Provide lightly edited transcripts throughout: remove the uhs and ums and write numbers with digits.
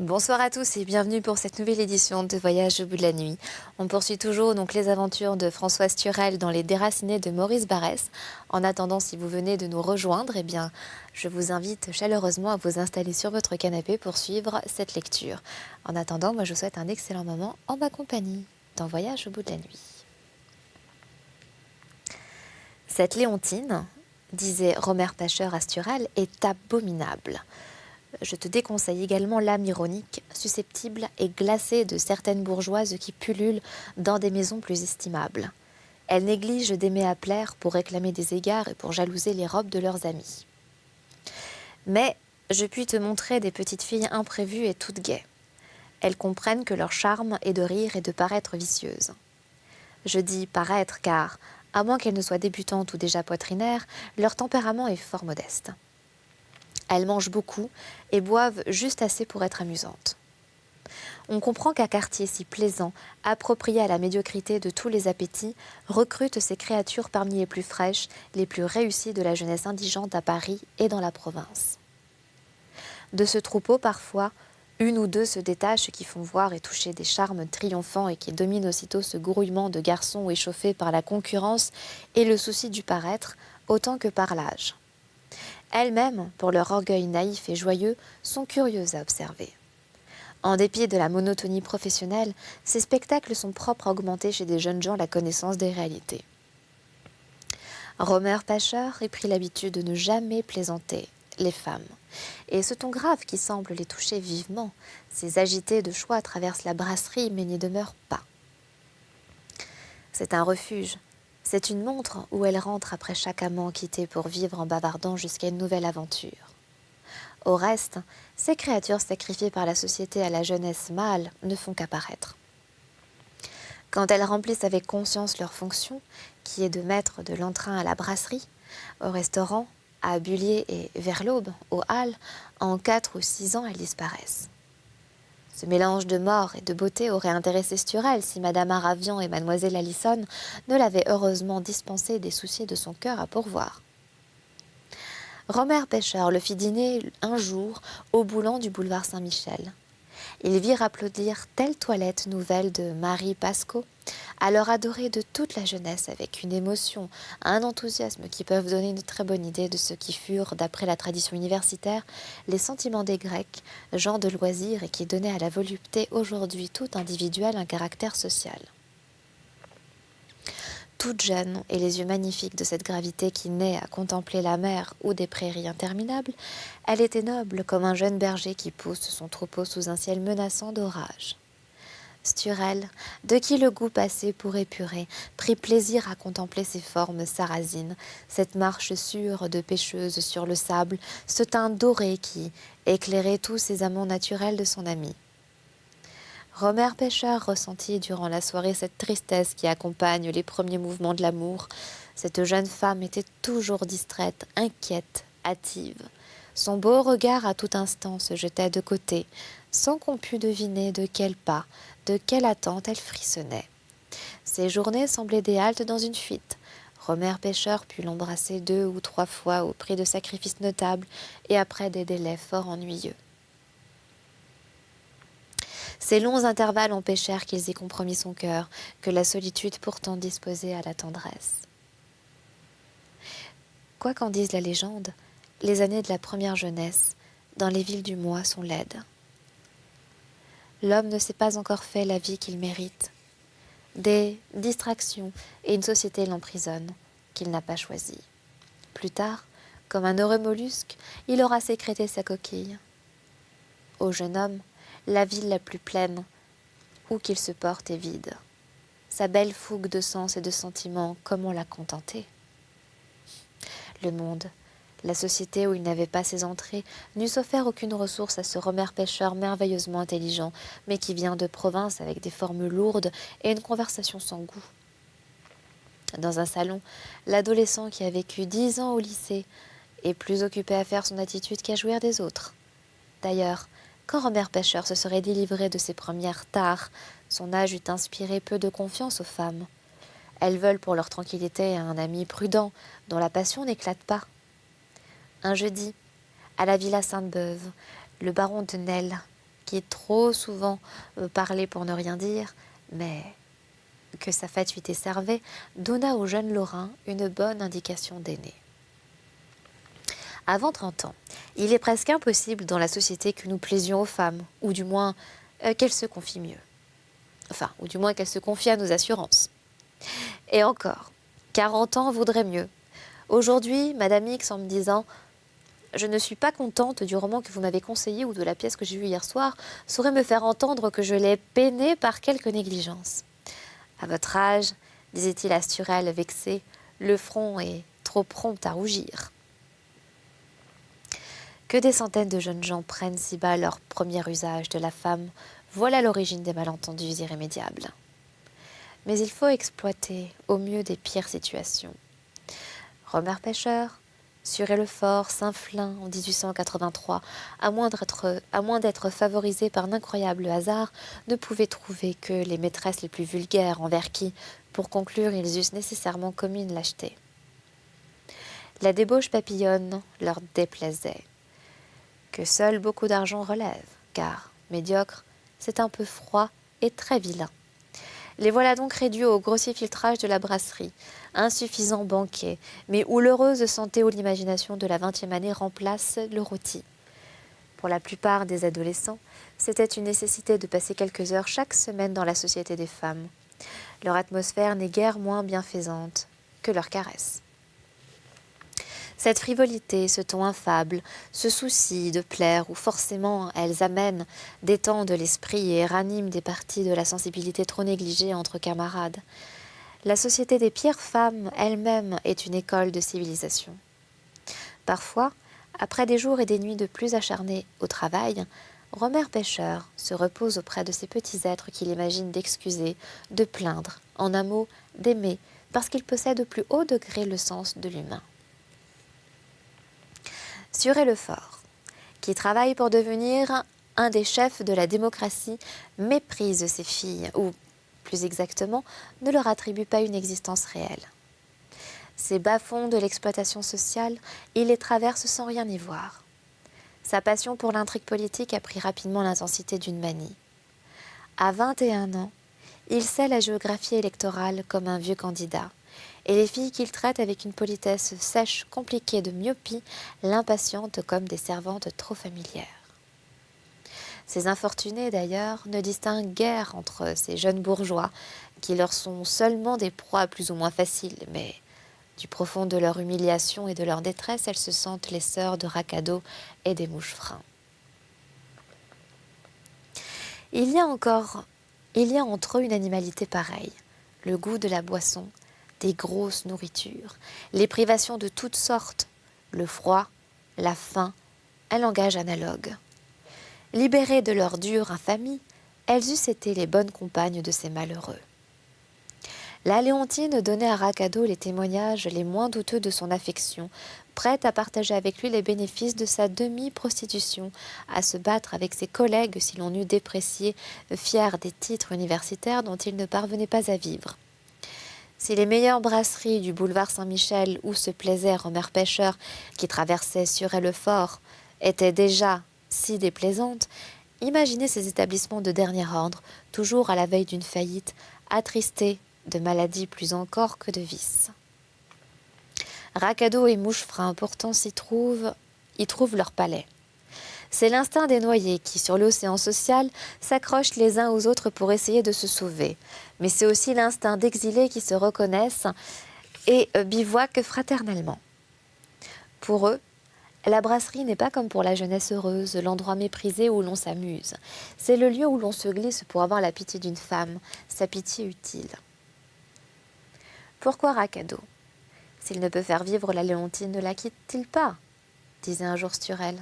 Bonsoir à tous et bienvenue pour cette nouvelle édition de Voyage au bout de la nuit. On poursuit toujours donc les aventures de Françoise Turel dans Les Déracinés de Maurice Barrès. En attendant, si vous venez de nous rejoindre, je vous invite chaleureusement à vous installer sur votre canapé pour suivre cette lecture. En attendant, moi je vous souhaite un excellent moment en ma compagnie dans Voyage au bout de la nuit. Cette Léontine, disait Romer Pascher à Sturel, est abominable. Je te déconseille également l'âme ironique, susceptible et glacée de certaines bourgeoises qui pullulent dans des maisons plus estimables. Elles négligent d'aimer à plaire pour réclamer des égards et pour jalouser les robes de leurs amis. Mais je puis te montrer des petites filles imprévues et toutes gaies. Elles comprennent que leur charme est de rire et de paraître vicieuses. Je dis paraître car, à moins qu'elles ne soient débutantes ou déjà poitrinaires, leur tempérament est fort modeste. Elles mangent beaucoup et boivent juste assez pour être amusantes. On comprend qu'un quartier si plaisant, approprié à la médiocrité de tous les appétits, recrute ces créatures parmi les plus fraîches, les plus réussies de la jeunesse indigente à Paris et dans la province. De ce troupeau, parfois, une ou deux se détachent qui font voir et toucher des charmes triomphants et qui dominent aussitôt ce grouillement de garçons échauffés par la concurrence et le souci du paraître, autant que par l'âge. Elles-mêmes, pour leur orgueil naïf et joyeux, sont curieuses à observer. En dépit de la monotonie professionnelle, ces spectacles sont propres à augmenter chez des jeunes gens la connaissance des réalités. Romer Pascher ait pris l'habitude de ne jamais plaisanter les femmes. Et ce ton grave qui semble les toucher vivement, ces agités de choix traversent la brasserie mais n'y demeurent pas. C'est un refuge. C'est une montre où elle rentre après chaque amant quitté pour vivre en bavardant jusqu'à une nouvelle aventure. Au reste, ces créatures sacrifiées par la société à la jeunesse mâle ne font qu'apparaître. Quand elles remplissent avec conscience leur fonction, qui est de mettre de l'entrain à la brasserie, au restaurant, à Bullier et vers l'aube, aux halles, en 4 ou 6 ans elles disparaissent. Ce mélange de mort et de beauté aurait intéressé Sturel si Madame Aravian et Mademoiselle Allison ne l'avaient heureusement dispensé des soucis de son cœur à pourvoir. Romer Pascher le fit dîner un jour au Boulan du boulevard Saint-Michel. Ils virent applaudir telle toilette nouvelle de Marie Pascot, alors adorée de toute la jeunesse avec une émotion, un enthousiasme qui peuvent donner une très bonne idée de ce qui furent, d'après la tradition universitaire, les sentiments des Grecs, gens de loisirs et qui donnaient à la volupté aujourd'hui toute individuelle un caractère social. Toute jeune, et les yeux magnifiques de cette gravité qui naît à contempler la mer ou des prairies interminables, elle était noble comme un jeune berger qui pousse son troupeau sous un ciel menaçant d'orage. Sturel, de qui le goût passé pour épurer, prit plaisir à contempler ces formes sarrasines, cette marche sûre de pêcheuse sur le sable, ce teint doré qui éclairait tous ces amants naturels de son ami. Romer Pascher ressentit durant la soirée cette tristesse qui accompagne les premiers mouvements de l'amour. Cette jeune femme était toujours distraite, inquiète, hâtive. Son beau regard à tout instant se jetait de côté, sans qu'on pût deviner de quel pas, de quelle attente elle frissonnait. Ses journées semblaient des haltes dans une fuite. Romer Pascher put l'embrasser 2 ou 3 fois au prix de sacrifices notables et après des délais fort ennuyeux. Ces longs intervalles empêchèrent qu'ils aient compromis son cœur, que la solitude pourtant disposait à la tendresse. Quoi qu'en dise la légende, les années de la première jeunesse, dans les villes du mois, sont laides. L'homme ne s'est pas encore fait la vie qu'il mérite. Des distractions et une société l'emprisonnent, qu'il n'a pas choisie. Plus tard, comme un heureux mollusque, il aura sécrété sa coquille. Au jeune homme, la ville la plus pleine, où qu'il se porte, est vide. Sa belle fougue de sens et de sentiments, comment la contenter? Le monde, la société où il n'avait pas ses entrées, n'eussent offert aucune ressource à ce Romer Pascher merveilleusement intelligent, mais qui vient de province avec des formes lourdes et une conversation sans goût. Dans un salon, l'adolescent qui a vécu 10 ans au lycée est plus occupé à faire son attitude qu'à jouir des autres. D'ailleurs, quand Romer Pascher se serait délivré de ses premières tares, son âge eût inspiré peu de confiance aux femmes. Elles veulent pour leur tranquillité un ami prudent, dont la passion n'éclate pas. Un jeudi, à la Villa Sainte-Beuve, le baron de Nesle, qui trop souvent parlait pour ne rien dire, mais que sa fatuité servait, donna au jeune Lorrain une bonne indication d'aîné. Avant 30 ans, il est presque impossible dans la société que nous plaisions aux femmes, ou du moins qu'elles se confient mieux. Enfin, ou du moins qu'elles se confient à nos assurances. Et encore, 40 ans vaudrait mieux. Aujourd'hui, Madame X, en me disant « Je ne suis pas contente du roman que vous m'avez conseillé ou de la pièce que j'ai vue hier soir », saurait me faire entendre que je l'ai peiné par quelque négligence. À votre âge, disait-il à Sturel vexé, le front est trop prompt à rougir. Que des centaines de jeunes gens prennent si bas leur premier usage de la femme, voilà l'origine des malentendus irrémédiables. Mais il faut exploiter au mieux des pires situations. Romer Pêcheur, Suré-le-Fort, Saint-Flin en 1883, à moins d'être favorisés par un incroyable hasard, ne pouvaient trouver que les maîtresses les plus vulgaires envers qui, pour conclure, ils eussent nécessairement commis une lâcheté. La débauche papillonne leur déplaisait. Que seul beaucoup d'argent relève, car, médiocre, c'est un peu froid et très vilain. Les voilà donc réduits au grossier filtrage de la brasserie, insuffisant banquet, mais où l'heureuse santé ou l'imagination de la 20e année remplace le rôti. Pour la plupart des adolescents, c'était une nécessité de passer quelques heures chaque semaine dans la société des femmes. Leur atmosphère n'est guère moins bienfaisante que leurs caresses. Cette frivolité, ce ton infable, ce souci de plaire où forcément elles amènent, détendent l'esprit et raniment des parties de la sensibilité trop négligée entre camarades. La société des pires femmes elle-même est une école de civilisation. Parfois, après des jours et des nuits de plus acharnés au travail, Romer Pêcheur se repose auprès de ces petits êtres qu'il imagine d'excuser, de plaindre, en un mot, d'aimer, parce qu'il possède au plus haut degré le sens de l'humain. Suré-le-Fort, qui travaille pour devenir un des chefs de la démocratie, méprise ses filles, ou, plus exactement, ne leur attribue pas une existence réelle. Ces bas-fonds de l'exploitation sociale, il les traverse sans rien y voir. Sa passion pour l'intrigue politique a pris rapidement l'intensité d'une manie. À 21 ans, il sait la géographie électorale comme un vieux candidat, et les filles qu'il traite avec une politesse sèche, compliquée de myopie, l'impatientent comme des servantes trop familières. Ces infortunés, d'ailleurs, ne distinguent guère entre ces jeunes bourgeois, qui leur sont seulement des proies plus ou moins faciles, mais du profond de leur humiliation et de leur détresse, elles se sentent les sœurs de Racado et des mouches-freins. Il y a entre eux une animalité pareille, le goût de la boisson, des grosses nourritures, les privations de toutes sortes, le froid, la faim, un langage analogue. Libérées de leur dure infamie, elles eussent été les bonnes compagnes de ces malheureux. La Léontine donnait à Racado les témoignages les moins douteux de son affection, prête à partager avec lui les bénéfices de sa demi-prostitution, à se battre avec ses collègues si l'on eût déprécié, fier des titres universitaires dont il ne parvenait pas à vivre. Si les meilleures brasseries du boulevard Saint-Michel où se plaisait Romer Pêcheur, qui traversait Suré-le-Fort, étaient déjà si déplaisantes, imaginez ces établissements de dernier ordre, toujours à la veille d'une faillite, attristés de maladies plus encore que de vices. Racado et Mouchefrein pourtant y trouvent leur palais. C'est l'instinct des noyés qui, sur l'océan social, s'accrochent les uns aux autres pour essayer de se sauver. Mais c'est aussi l'instinct d'exilés qui se reconnaissent et bivouaquent fraternellement. Pour eux, la brasserie n'est pas comme pour la jeunesse heureuse, l'endroit méprisé où l'on s'amuse. C'est le lieu où l'on se glisse pour avoir la pitié d'une femme, sa pitié utile. Pourquoi Racado? S'il ne peut faire vivre la Léontine, ne la quitte-t-il pas? Disait un jour Sturel.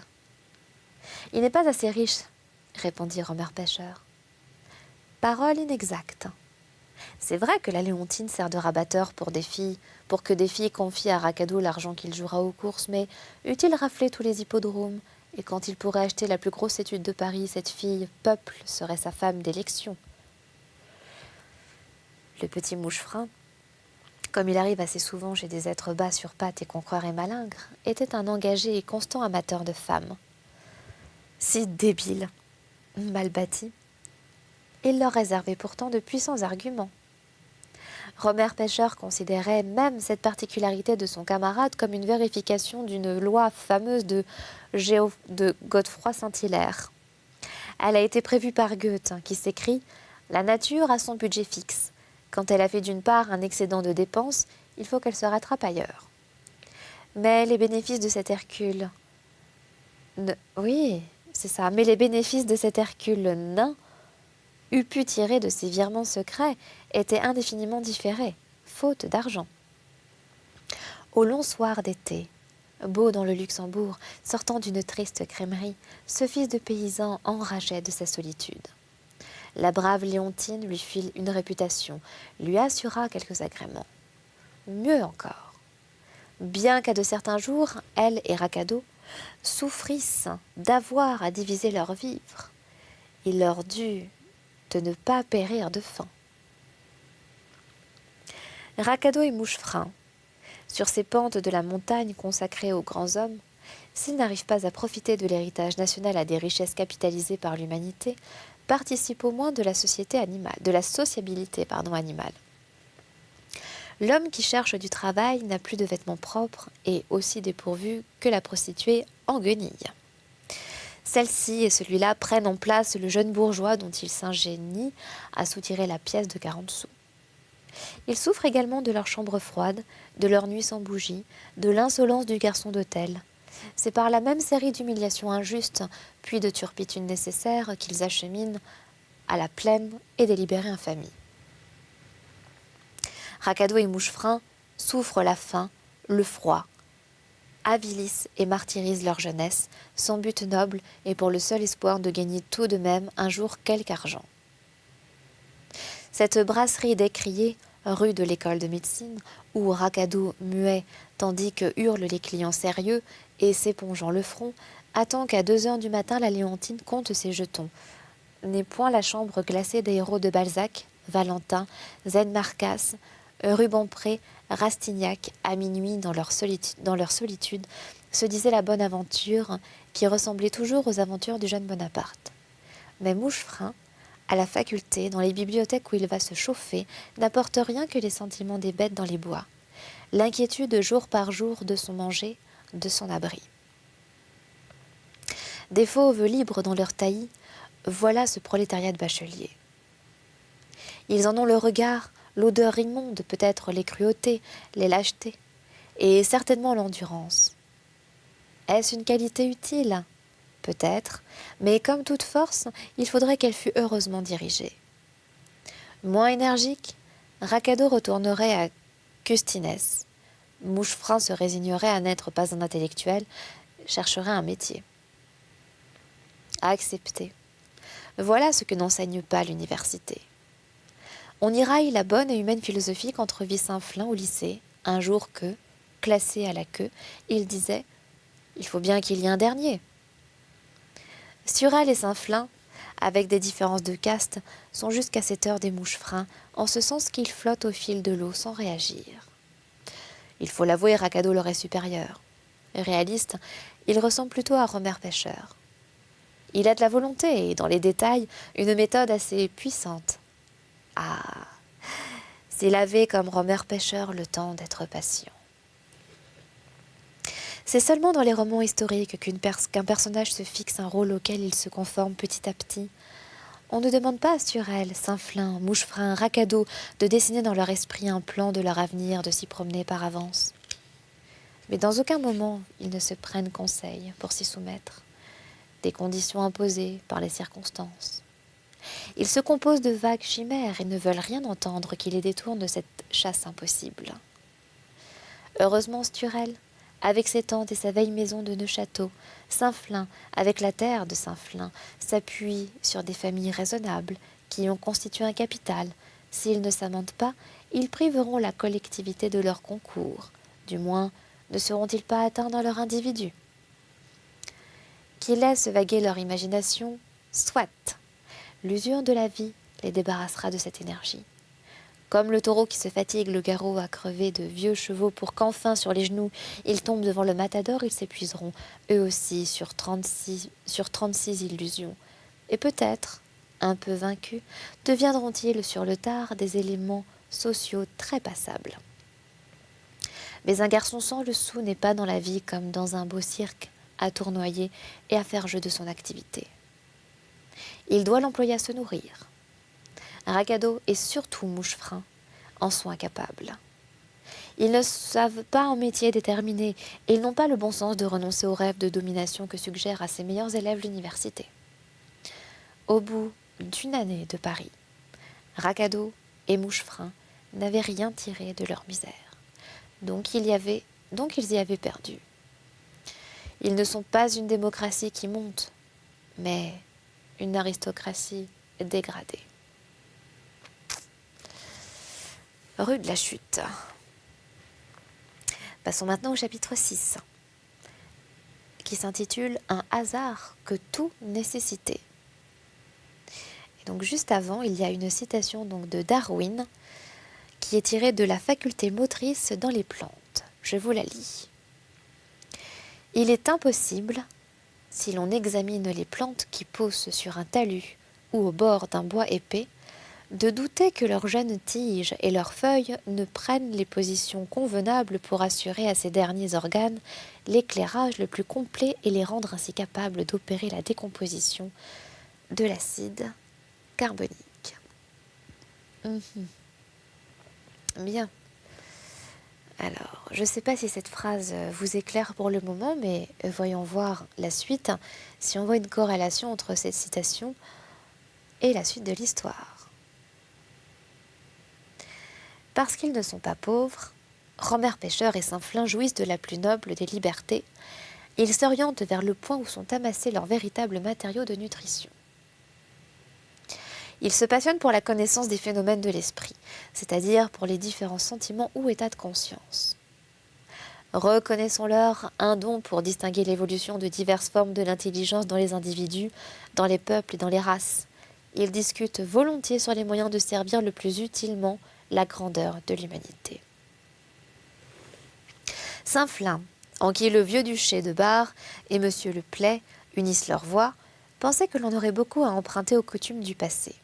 Il n'est pas assez riche, répondit Romer Pêcheur. Parole inexacte. C'est vrai que la Léontine sert de rabatteur pour que des filles confient à Racado l'argent qu'il jouera aux courses, mais eût-il raflé tous les hippodromes, et quand il pourrait acheter la plus grosse étude de Paris, cette fille, peuple, serait sa femme d'élection. Le petit Mouchefrein, comme il arrive assez souvent chez des êtres bas sur pattes et qu'on croirait malingres, était un engagé et constant amateur de femmes. Si débile, mal bâti. Il leur réservait pourtant de puissants arguments. Romer Pêcheur considérait même cette particularité de son camarade comme une vérification d'une loi fameuse de Godefroy Saint-Hilaire. Elle a été prévue par Goethe, qui s'écrie « La nature a son budget fixe. Quand elle a fait d'une part un excédent de dépenses, il faut qu'elle se rattrape ailleurs. » Mais les bénéfices de cet Hercule... Oui, c'est ça. Mais les bénéfices de cet Hercule nain eût pu tirer de ces virements secrets étaient indéfiniment différés, faute d'argent. Au long soir d'été, beau dans le Luxembourg, sortant d'une triste crèmerie, ce fils de paysan enrageait de sa solitude. La brave Léontine lui fit une réputation, lui assura quelques agréments. Mieux encore, bien qu'à de certains jours, elle et Racado souffrissent d'avoir à diviser leurs vivres, il leur dut de ne pas périr de faim. Racado et Mouchefrein, sur ces pentes de la montagne consacrées aux grands hommes, s'ils n'arrivent pas à profiter de l'héritage national à des richesses capitalisées par l'humanité, participent au moins de la société animale, de la sociabilité animale. L'homme qui cherche du travail n'a plus de vêtements propres et aussi dépourvu que la prostituée en guenille. Celle-ci et celui-là prennent en place le jeune bourgeois dont il s'ingénie à soutirer la pièce de 40 sous. Ils souffrent également de leur chambre froide, de leur nuit sans bougie, de l'insolence du garçon d'hôtel. C'est par la même série d'humiliations injustes, puis de turpitudes nécessaires qu'ils acheminent à la pleine et délibérée infamie. Racado et Mouchefrein souffrent la faim, le froid, avilissent et martyrisent leur jeunesse, sans but noble et pour le seul espoir de gagner tout de même un jour quelque argent. Cette brasserie décriée, rue de l'école de médecine, où Racado muet tandis que hurlent les clients sérieux et s'épongeant le front, attend qu'à 2 heures du matin la Léontine compte ses jetons. N'est point la chambre glacée des héros de Balzac, Valentin, Zen Marcas, Rubempré, Rastignac, à minuit dans leur solitude, se disait la bonne aventure qui ressemblait toujours aux aventures du jeune Bonaparte. Mais Mouchefrein, à la faculté, dans les bibliothèques où il va se chauffer, n'apporte rien que les sentiments des bêtes dans les bois, l'inquiétude jour par jour de son manger, de son abri. Des fauves libres dans leur taillis, voilà ce prolétariat de bachelier. Ils en ont le regard, l'odeur immonde, peut-être les cruautés, les lâchetés, et certainement l'endurance. Est-ce une qualité utile ? Peut-être, mais comme toute force, il faudrait qu'elle fût heureusement dirigée. Moins énergique, Racado retournerait à Custines. Mouchefrein se résignerait à n'être pas un intellectuel, chercherait un métier. À accepter. Voilà ce que n'enseigne pas l'université. On y raille la bonne et humaine philosophie qu'entrevit Saint-Flin au lycée, un jour que, classé à la queue, il disait « Il faut bien qu'il y ait un dernier ». Surelle et Saint-Flin, avec des différences de caste, sont jusqu'à cette heure des Mouchefreins, en ce sens qu'ils flottent au fil de l'eau sans réagir. Il faut l'avouer, Racado leur est supérieur. Réaliste, il ressemble plutôt à Romer Pêcheur. Il a de la volonté et, dans les détails, une méthode assez puissante. Ah, s'il avait, comme Romer Pêcheur, le temps d'être patient. C'est seulement dans les romans historiques qu'un personnage se fixe un rôle auquel il se conforme petit à petit. On ne demande pas à Surelle, Saint-Flin, Mouchefrein, Racado de dessiner dans leur esprit un plan de leur avenir, de s'y promener par avance. Mais dans aucun moment, ils ne se prennent conseil pour s'y soumettre. Des conditions imposées par les circonstances. Ils se composent de vagues chimères et ne veulent rien entendre qui les détourne de cette chasse impossible. Heureusement Sturel, avec ses tantes et sa vieille maison de Neufchâteau, Saint-Flin, avec la terre de Saint-Flin, s'appuie sur des familles raisonnables qui ont constitué un capital. S'ils ne s'amendent pas, ils priveront la collectivité de leur concours. Du moins, ne seront-ils pas atteints dans leur individu ? Qu'ils laissent vaguer leur imagination, soit. L'usure de la vie les débarrassera de cette énergie. Comme le taureau qui se fatigue le garrot à crever de vieux chevaux pour qu'enfin, sur les genoux, ils tombent devant le matador, ils s'épuiseront, eux aussi, sur 36 illusions, et peut-être, un peu vaincus, deviendront-ils sur le tard des éléments sociaux très passables. Mais un garçon sans le sou n'est pas dans la vie comme dans un beau cirque, à tournoyer et à faire jeu de son activité. Il doit l'employer à se nourrir. Ragado et surtout Mouchefrein en sont incapables. Ils ne savent pas un métier déterminé et ils n'ont pas le bon sens de renoncer au rêve de domination que suggère à ses meilleurs élèves l'université. Au bout d'une année de Paris, Ragado et Mouchefrein n'avaient rien tiré de leur misère. Donc ils y avaient perdu. Ils ne sont pas une démocratie qui monte, mais une aristocratie dégradée. Rue de la Chute. Passons maintenant au chapitre 6, qui s'intitule « Un hasard que tout nécessitait ». Et donc juste avant, il y a une citation donc de Darwin qui est tirée de la faculté motrice dans les plantes. Je vous la lis. Il est impossible, si l'on examine les plantes qui poussent sur un talus ou au bord d'un bois épais, de douter que leurs jeunes tiges et leurs feuilles ne prennent les positions convenables pour assurer à ces derniers organes l'éclairage le plus complet et les rendre ainsi capables d'opérer la décomposition de l'acide carbonique. Bien. Alors, je ne sais pas si cette phrase vous est claire pour le moment, mais voyons voir la suite, si on voit une corrélation entre cette citation et la suite de l'histoire. Parce qu'ils ne sont pas pauvres, Robert Pêcheur et Saint-Flin jouissent de la plus noble des libertés. Ils s'orientent vers le point où sont amassés leurs véritables matériaux de nutrition. Ils se passionnent pour la connaissance des phénomènes de l'esprit, c'est-à-dire pour les différents sentiments ou états de conscience. Reconnaissons-leur un don pour distinguer l'évolution de diverses formes de l'intelligence dans les individus, dans les peuples et dans les races. Ils discutent volontiers sur les moyens de servir le plus utilement la grandeur de l'humanité. Saint-Flin, en qui le vieux duché de Bar et monsieur le Play unissent leurs voix, pensait que l'on aurait beaucoup à emprunter aux coutumes du passé.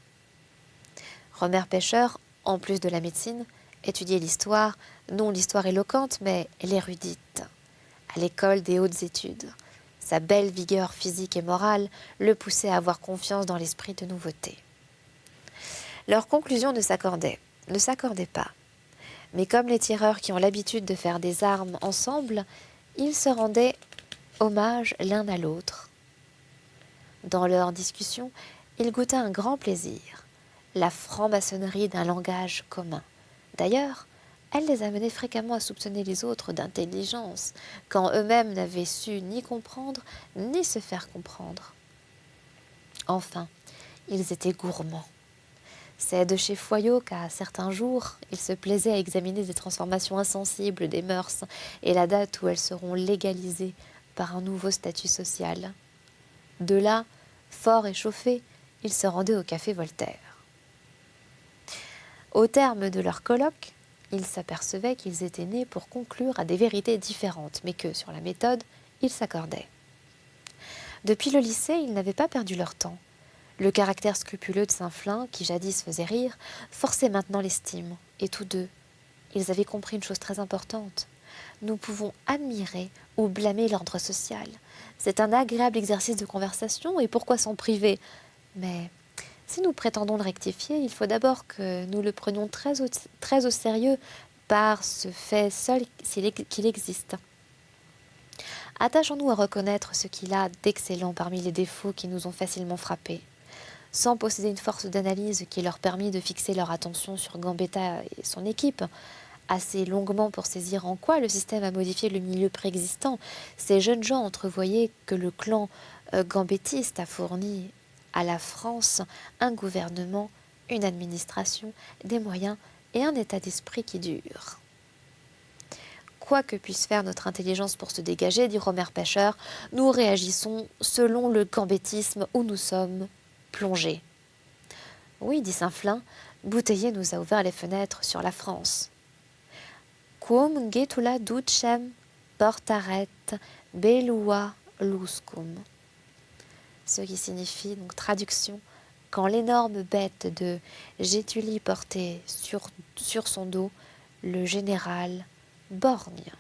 Robert Pêcheur, en plus de la médecine, étudiait l'histoire, non l'histoire éloquente, mais l'érudite, à l'école des hautes études. Sa belle vigueur physique et morale le poussait à avoir confiance dans l'esprit de nouveauté. Leurs conclusions ne s'accordaient pas. Mais comme les tireurs qui ont l'habitude de faire des armes ensemble, ils se rendaient hommage l'un à l'autre. Dans leur discussion, ils goûtaient un grand plaisir, la franc-maçonnerie d'un langage commun. D'ailleurs, elle les amenait fréquemment à soupçonner les autres d'intelligence, quand eux-mêmes n'avaient su ni comprendre, ni se faire comprendre. Enfin, ils étaient gourmands. C'est de chez Foyot qu'à certains jours, ils se plaisaient à examiner des transformations insensibles des mœurs et la date où elles seront légalisées par un nouveau statut social. De là, fort échauffés, ils se rendaient au café Voltaire. Au terme de leur colloque, ils s'apercevaient qu'ils étaient nés pour conclure à des vérités différentes, mais que, sur la méthode, ils s'accordaient. Depuis le lycée, ils n'avaient pas perdu leur temps. Le caractère scrupuleux de Saint-Flin, qui jadis faisait rire, forçait maintenant l'estime, et tous deux, ils avaient compris une chose très importante. Nous pouvons admirer ou blâmer l'ordre social. C'est un agréable exercice de conversation, et pourquoi s'en priver? Mais si nous prétendons le rectifier, il faut d'abord que nous le prenions très au sérieux par ce fait seul qu'il existe. Attachons-nous à reconnaître ce qu'il a d'excellent parmi les défauts qui nous ont facilement frappés. Sans posséder une force d'analyse qui leur permit de fixer leur attention sur Gambetta et son équipe, assez longuement pour saisir en quoi le système a modifié le milieu préexistant, ces jeunes gens entrevoyaient que le clan gambettiste a fourni à la France un gouvernement, une administration, des moyens et un état d'esprit qui dure. Quoi que puisse faire notre intelligence pour se dégager, dit Robert Pêcheur, nous réagissons selon le gambettisme où nous sommes plongés. Oui, dit Saint-Flin, Bouteiller nous a ouvert les fenêtres sur la France. Quum getula ducem portaret belua luscum. ce qui signifie, donc traduction, quand l'énorme bête de Gétulie portait sur son dos le général borgne.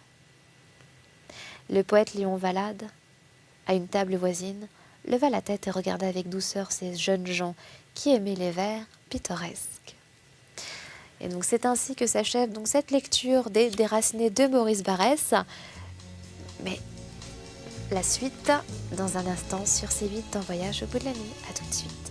Le poète Léon Valade, à une table voisine, leva la tête et regarda avec douceur ces jeunes gens qui aimaient les vers pittoresques. Et donc c'est ainsi que s'achève donc cette lecture des Déracinés de Maurice Barrès. Mais la suite dans un instant sur C8 en voyage au bout de la nuit. À tout de suite.